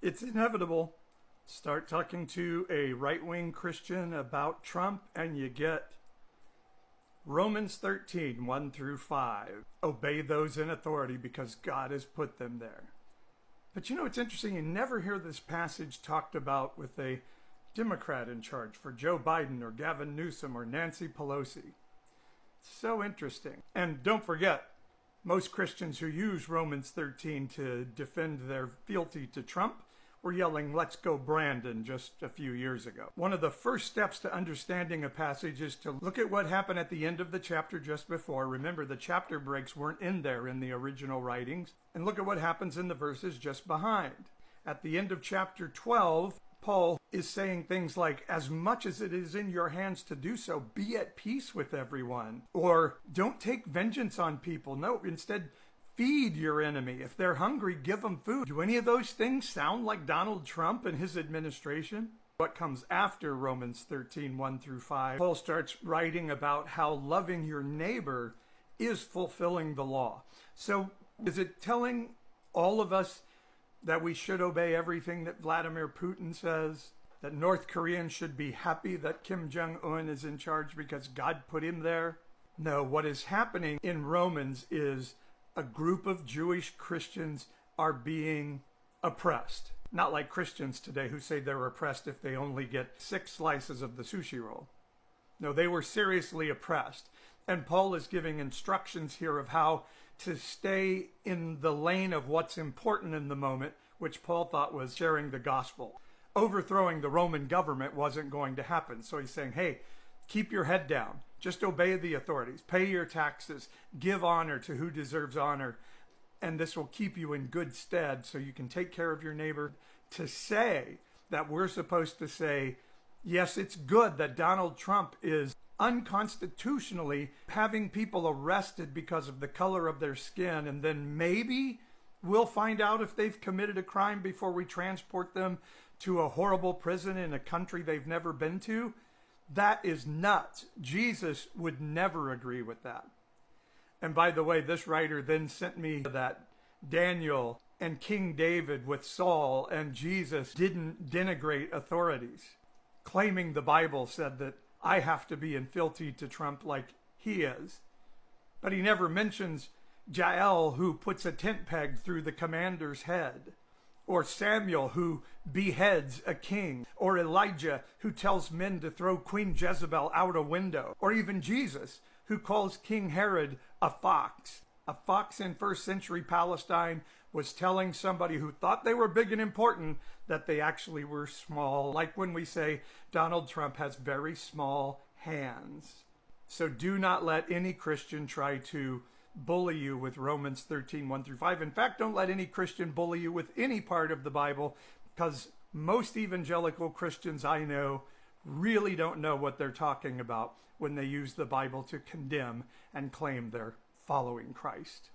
It's inevitable. Start talking to a right-wing Christian about Trump and you get Romans 13, 1 through 5. Obey those in authority because God has put them there. But you know, it's interesting. You never hear this passage talked about with a Democrat in charge, for Joe Biden or Gavin Newsom or Nancy Pelosi. So interesting. And don't forget, most Christians who use Romans 13 to defend their fealty to Trump were yelling, "Let's go Brandon," just a few years ago. One of the first steps to understanding a passage is to look at what happened at the end of the chapter just before. Remember, the chapter breaks weren't in there in the original writings. And look at what happens in the verses just behind. At the end of chapter 12, Paul is saying things like, "As much as it is in your hands to do so, be at peace with everyone." Or, "Don't take vengeance on people. No, instead, feed your enemy. If they're hungry, give them food." Do any of those things sound like Donald Trump and his administration? What comes after Romans 13, 1 through 5, Paul starts writing about how loving your neighbor is fulfilling the law. So is it telling all of us that we should obey everything that Vladimir Putin says? That North Koreans should be happy that Kim Jong-un is in charge because God put him there? No, what is happening in Romans is a group of Jewish Christians are being oppressed. Not like Christians today who say they're oppressed if they only get 6 slices of the sushi roll. No, they were seriously oppressed. And Paul is giving instructions here of how to stay in the lane of what's important in the moment, which Paul thought was sharing the gospel. Overthrowing the Roman government wasn't going to happen. So he's saying, hey, keep your head down. Just obey the authorities. Pay your taxes. Give honor to who deserves honor. And this will keep you in good stead so you can take care of your neighbor. To say that we're supposed to say, yes, it's good that Donald Trump is unconstitutionally having people arrested because of the color of their skin, and then maybe we'll find out if they've committed a crime before we transport them to a horrible prison in a country they've never been to. That is nuts. Jesus would never agree with that. And by the way, this writer then sent me that Daniel and King David with Saul and Jesus didn't denigrate authorities, claiming the Bible said that I have to be in fealty to Trump like he is. But he never mentions Jael, who puts a tent peg through the commander's head, or Samuel, who beheads a king, or Elijah, who tells men to throw Queen Jezebel out a window, or even Jesus, who calls King Herod a fox. A fox in first century Palestine was telling somebody who thought they were big and important that they actually were small, like when we say Donald Trump has very small hands. So do not let any Christian try to bully you with Romans 13, 1 through 5. In fact, don't let any Christian bully you with any part of the Bible, because most evangelical Christians I know really don't know what they're talking about when they use the Bible to condemn and claim they're following Christ.